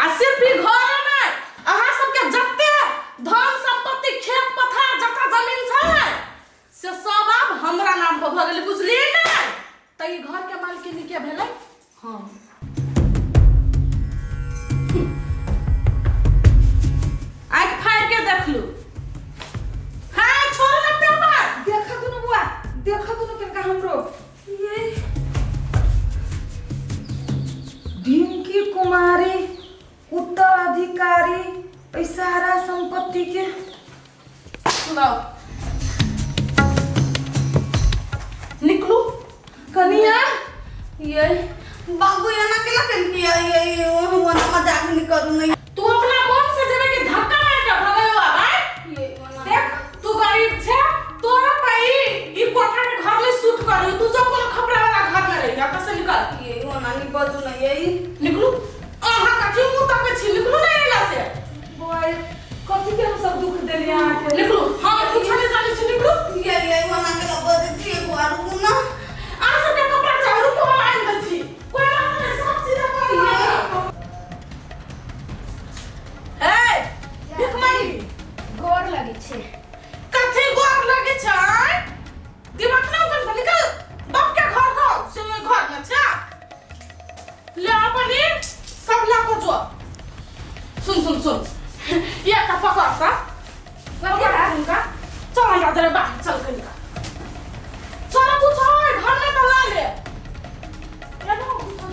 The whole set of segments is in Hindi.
आ सिर्फ ई घर में अहाँ सबके जत्ते धन संपत्ति खेत पथार जता जमीन छै से सब आब हमरा नाम पर भ गेल बुझलिए ने त ई घर के मालकिन के भेलै हम आँख फाड़ के देख लू हां छोड़ लगते बात देखा तू न बुआ देखा तू न केनका हमरो ये भिंकी कुमारी उत्तराधिकारी ई सारा संपत्ति के सुनाओ निकलू कनिया ये बाबू यहाँ के लगन किया ये वो मजाक नहीं करूँ नहीं तू अपना कौन से जगह के धक्का मार के भगायो भाई ये देख तू गरीब छे तोरा पई ई कोठा के घर में शूट कर तू जो कोनो खपरा वाला घर में रही यहां से निकल ये वो नानी बाजू नहीं यही निकलू आहा कथि मुंह तक छी निकलू ना एला से बोय कथि के हम सब दुख देली यहाँ के निकलू हां कुछ नहीं जाने छी निकलू ये वो नानी का बदल थी वो आरू ना आ सब के कपड़ा चालू को मान दे छी कोई बात नहीं सब चीज कर ए देख मारी गोर लगे छे कथि गोर लगे छै दिमाग ना कर निकल बाप के घर हो से घर में छा ले अपनी सब ला को जो सुन ये का पकड़ का पकड़ उनका चल हमरा जरा बाहर चल कर निकल चल कुछ घर में तो ला ले ये ना कुछ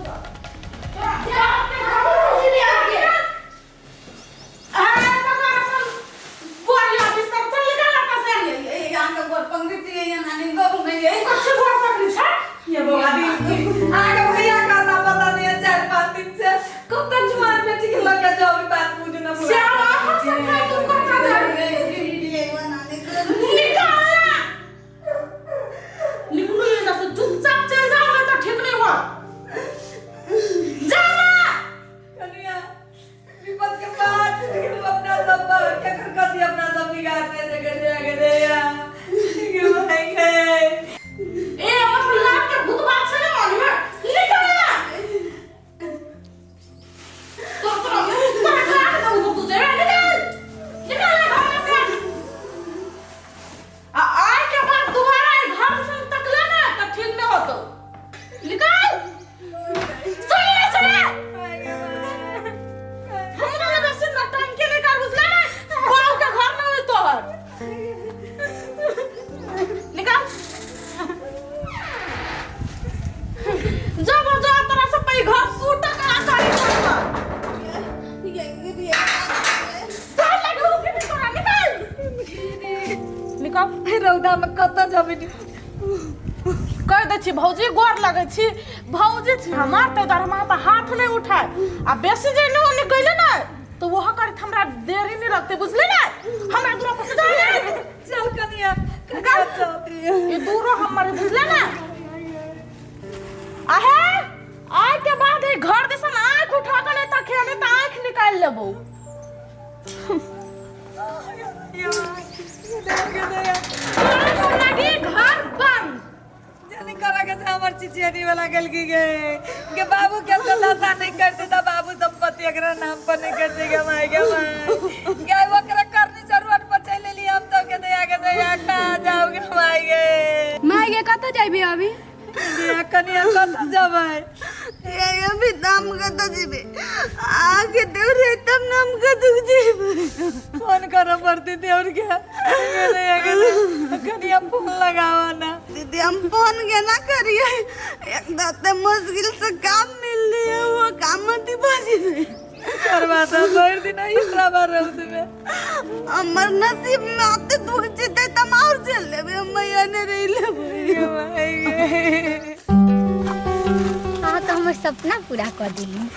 जा अपने घर में भी आ गया पकड़ अपन बोरिया बिस्तर चल निकल ना से ये यहाँ का गोर पंक्ति थी ये नानी बाबू में ये कुछ बोल सकली छै ये बाबा आगे भैया का ना पता नहीं है 4-5 दिन से कब तक जुआन बेटी के लगा जाओ अभी बात मुझे ना बोला श्यामा हंस के तू करता जा ये वो नानी का निकल निकलो ये ना से चुपचाप चल जाओ नहीं तो ठीक नहीं हुआ जाना कनिया विपत के बाद लेकिन अपना सब क्या कर दिया अपना सब बिगाड़ने दे या के भाई गए ए अब लाग के भूत बात से ना मानी है निकल ना तो लाग दो तुझे निकल ना घर में से आए के बाद दोबारा घर से तकला ना तो ठीक नहीं होतो निकल सुन हमरा लगे से नटन के लेकर बुझला ना कोन के घर में हुई तोहर निकल जब जो तरह से पई घर सूट का आसानी करना ये चल लगे के भी तोरा निकल रौदा में कत जबे कह दे छी भौजी गोर लगे छी भौजी छी हमार तो दरमा पे हाथ नहीं उठाए आ बेसी जे न निकले ना तो वो कर हमरा देरी नहीं लगते बुझले ना हमरा दूर पर से चल कनिया ये दूर हमारे बुझले ना आहे आय के बाद ये घर दिसन आंख उठा के लेता खेले त आंख निकाल लेबो लगी घर बंद जाने करा के से हमर चिचियानी वाला गल की गए के बाबू के सलासा नहीं करते था बाबू संपत्ति एकरा नाम पर नहीं करते के माय के ओकरा करनी जरूरत पर चले लिए हम तो के दया का जाओगे माय गे माय गे कत जाइबे अभी ये कनिया कत जाबै ये अभी नाम का तो जीवे आगे देव रे तब नाम का दुख जीवे फोन करो पड़ती थी और क्या कनिया फोन लगावा ना दीदी हम फोन के ना करिए एक दाते मुश्किल से काम मिल रही है वो काम मत बाजी करवाता भर दिन इतना बार रहते में हमर नसीब में आते दुख जीते तम और चल ले मैया ने रही ले हाँ तो हमार सपना पूरा कर दिली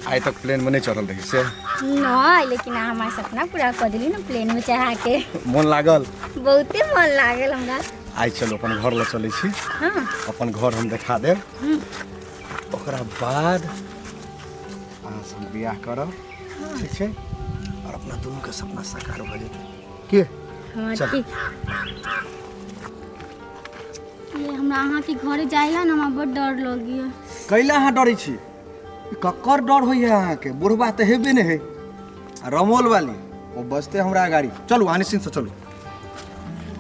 आइ तक प्लेन में नहीं चढ़ल रही से नहीं लेकिन हमार सपना पूरा कर दिली ना प्लेन में चढ़ा के मन लागल बहुते मन लागल हमरा आइ चलो अपन घर ले चले छी हाँ अपन घर हम दिखा देब ओकरा बाद अहाँ सब बियाह करब ठीक छै और अपना दुनू के सपना साकार भ जेतै के हाँ चल। ठीक ये हमरा अहाँ के घरे जाइला ना हमरा बड़ डर लगियो कैला अहाँ डरै छी कक्कर डर हो यहाँ के बुढ़बा तो हेबे नहीं है रमोल वाली वो बचते हमरा गाड़ी चलू आनी सिंह से चलू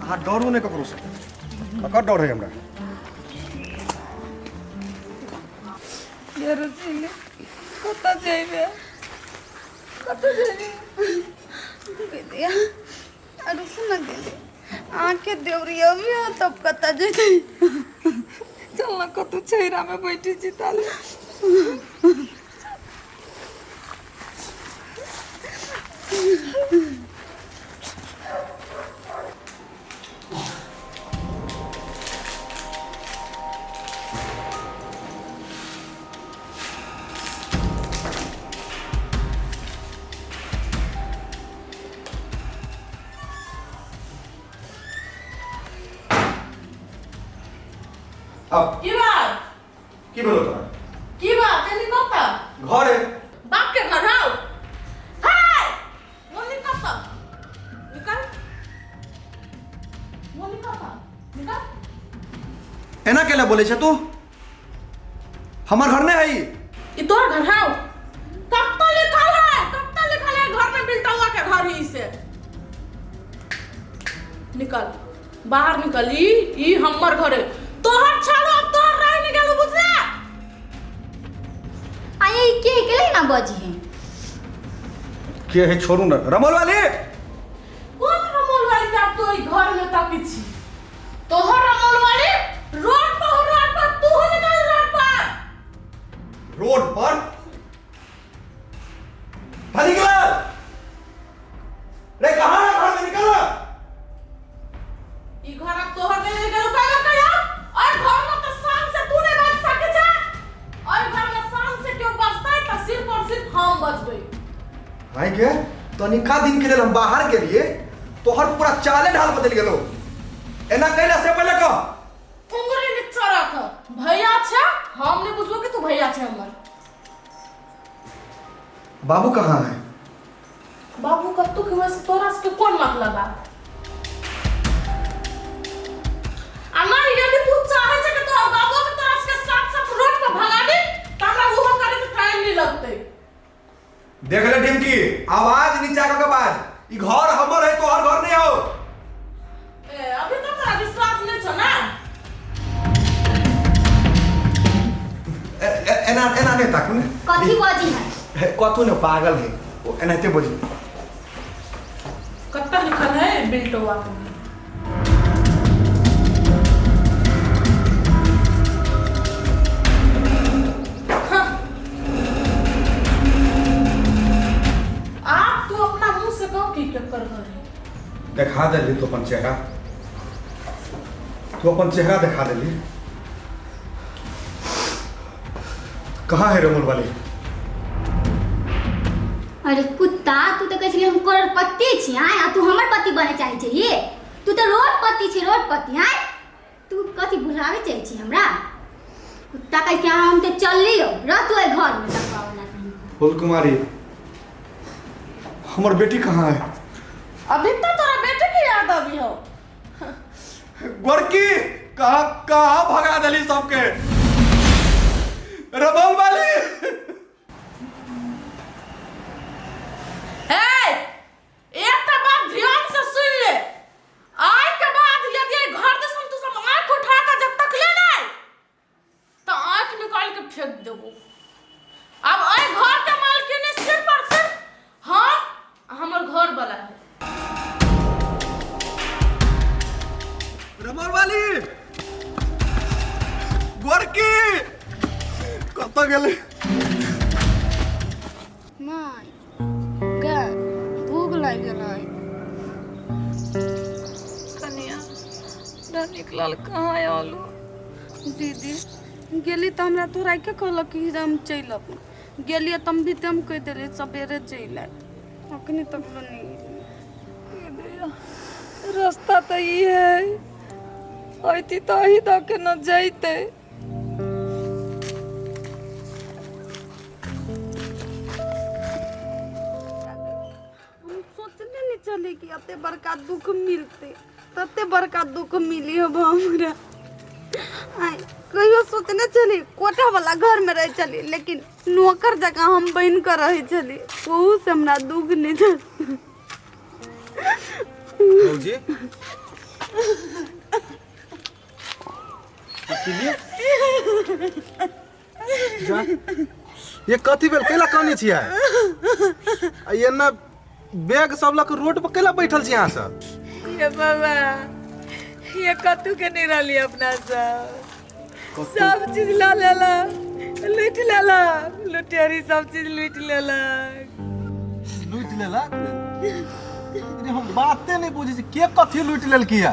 अहाँ डरू नहीं ककरो से कक्कर डर है हमरा ये रसीले कत जाइबे विद्या अरे सुन गेले आंखें देवरी अभी हो तब कता जेते चल ना कतु छैरा में बैठी छी ताले अब की बात की बोलो तोरा की बात जल्दी कता घर है बाप के घर आओ हाय बोली कता निकल बोली कता निकल एना केला बोले छे तू हमार घर नहीं है ये तोर घर है कब तक लिखल है घर में बिल्टा हुआ के घर ही से निकल बाहर निकली ई हमर घर है तोहर छाड़ो अब तोहर रह नहीं गेलो बुझले आये के केले ना बजी है के है छोड़ू ना रमोल वाली कौन रमोल वाली के अब तो ई घर में ताकी छी तोहर रमोल वाली रोड पर तू हो निकल रोड पर भाई निकल रे कहां है घर में निकल ई घर अब तोहर में नहीं गेलो काहे कहिया और घर में तो शाम से तू नहीं बच सके छे और घर में शाम से क्यों बचता है तो सिर्फ और सिर्फ हम बचबे भाई के तो निका दिन के लिए हम बाहर के लिए तोहर पूरा चाले ढाल बदल गेलो एना कहला से पहले कह उंगली नीचे रख भैया छे हम नहीं बुझबो कि तू भैया छे हमर बाबू कहाँ है बाबू कत्तू के वजह से तोरा से कौन मतलब है अम्मा यदि तू चाहे छे कि तोहर बाबू के तोरा के साथ रोड पे भगा दे त हमरा वो करे के टाइम नहीं लगते देख ले टिमकी आवाज नीचा का बाज ई घर हमर है तोहर घर नहीं हो ए अभी तो तेरा विश्वास नहीं छ ना एना एना नहीं ताकू ने कथी बजी है कथू ने पागल है वो एनाते बोझी कत्ता लिखल है बिल्टोवा आप तू अपना मुंह से कहो कि क्या कर घर है देखा दे तो अपन चेहरा तू अपन चेहरा दिखा दे कहाँ है रमोल वाली अरे कुत्ता तू तो कहली हम करोड़पति छी आय आ तू हमर पति बने चाहे छै ये तू तो रोडपति छी रोडपति आय तू कथी बुलावे चाहे छी हमरा कुत्ता कह के हम तो चल लियो रह तू ए घर में तक पावला नहीं फूल कुमारी हमर बेटी कहाँ है अभी तो तेरा बेटे की याद अभी हो गोरकी कहाँ कहाँ भगा दली सबके रमोल वाली एक बात ध्यान से सुन ले आज के बाद यदि घर से तू सब आंख उठा कर जब तक ले ना तो आंख निकाल के फेंक देबो अब आई घर के मालकिन ने सिर्फ और सिर्फ हम हमर घर वाला है रमोल वाली गोरकी कत गेले माय गा भूख लग गेलै कनिया ना निकलल कहाँ आलू दीदी गेली तो हमरा तोरा के कहलक कि हम चल अब गेलिए तम भी तम कह देले सवेरे चल आए अखनी तक नहीं रास्ता तो ये है ऐती तो ही द के न जाइते हम सोचने नहीं चले कि अते बड़का दुख मिलते तते बड़का दुख मिली अब हमरा आय कहियो सोचने चली कोठा वाला घर में रह चली, लेकिन नौकर जगह हम बन कर रहे चली, वहू से हमरा दुख नहीं था। भौजी जा ये कथी भेल कैला कानी छियै आ ये ना बैग सब लक रोड पर कैला बैठल छी अहाँ सब? ये बाबा ये कतू के नहीं रहली अपना सब चीज ला लेला, लूट लेला, लुटेरी सब चीज लूट लेला। लूट लेला? अरे हम बाते नहीं बुझी के कथी लूट लेल किया?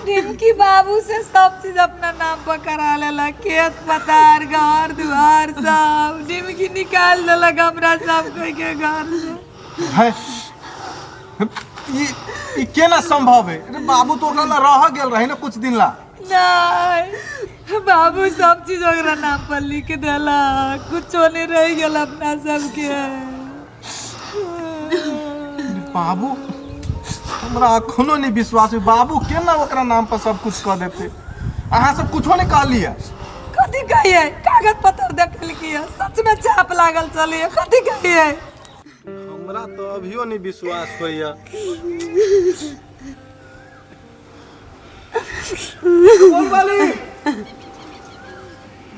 डिमकी बाबू से सब चीज अपना नाम पर करा लेला, खेत पतार घर दुआर सब डिमकी निकाल देला हमरा सब कोई के घर से। है ये केना संभव है? अरे बाबू तो ओकरा ला रह गेल रहे ना कुछ दिन ला। नहीं बाबू सब चीज ओकरा नाम पर लिख देला, कुछो नहीं रह गेल अपना सबके। बाबू हमरा अखनो नहीं विश्वास है बाबू केना ओकरा नाम पर सब कुछ कर देते। अहाँ सब कुछो नहीं कहलिए? कथी कहिए? कागज पत्र देखल किया, सच में छाप लागल चलिए, कथी कहिए? हमरा तो अभियो नहीं विश्वास होइया। बोल वाली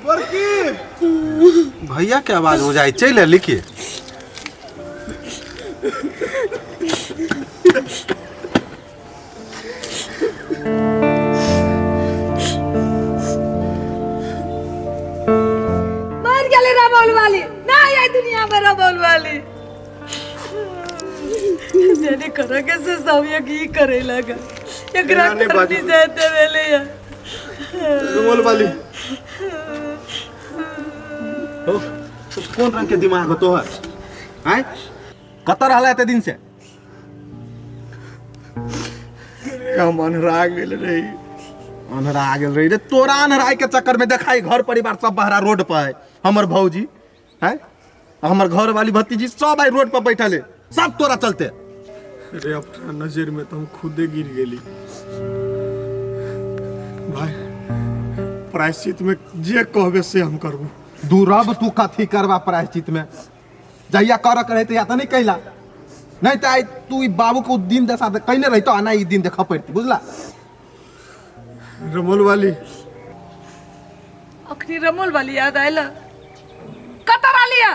बड़की भैया के आवाज हो जाए, चल लिखिए। मर गेले रमोल वाली, ना ये दुनिया में रमोल वाली। जेने करके से सब ये करे लगा, एकरा करती जाते वेले या रमोल वाली हो तो कौन रंग के दिमाग हो तोहर? हैं कतर रहला एते दिन से? हम अनहरा गेल रही रे तोरा अनहराई के चक्कर में देखाई घर परिवार सब बहरा रोड पर है। हमर भौजी हैं हमर घर वाली भतीजी सब आई रोड पर बैठल है, सब तोरा चलते। अरे अपना नजर में तो हम खुदे गिर गेली भाई। प्रायश्चित में जे कहबे से हम करबू। दूर अब तू कथी करवा प्रायश्चित में? जहिया कर करे तो या तो नहीं कहला, नहीं तो आई तू ई बाबू को दिन दशा कहने रही तो ना ई दिन देखा पड़ती, बुझला? रमोल वाली अखनी रमोल वाली याद आइला, कतर आलिया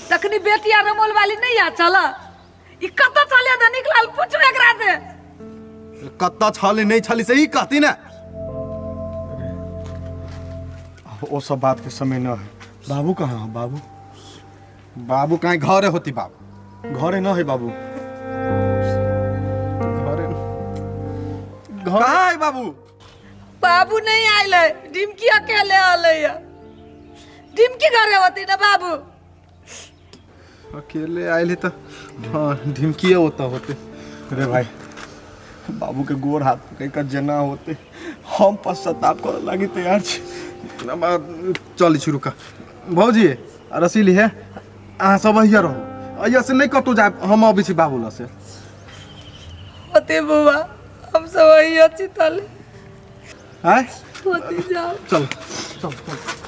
तखनी बेटिया रमोल वाली नहीं याद चला? ई कत चलिया धनिक लाल पूछो एकरा से। कत्ता छले नहीं छली से ही कहती ना। वो सब बात के समय न है। बाबू कहाँ है? बाबू बाबू कहीं घरे होती? बाबू घरे न है। बाबू कहाँ है बाबू? बाबू नहीं आइले, डिमकी अकेले आले या। डिमकी घरे होती ना बाबू? अकेले आए तो हाँ ढिमकिए होता होते। अरे भाई बाबू के गोर हाथ पकड़ कर जना होते हम पश्चाताप कर लगी तैयार छी। चल छी रुका भौजी रसीली है अहाँ सब अहिया रहो, अहिया से नहीं कतौ जाए, हम अभी छी बाबू से। होते बुआ हम सब वही अच्छी तले आय होती जाओ। चल चल चल।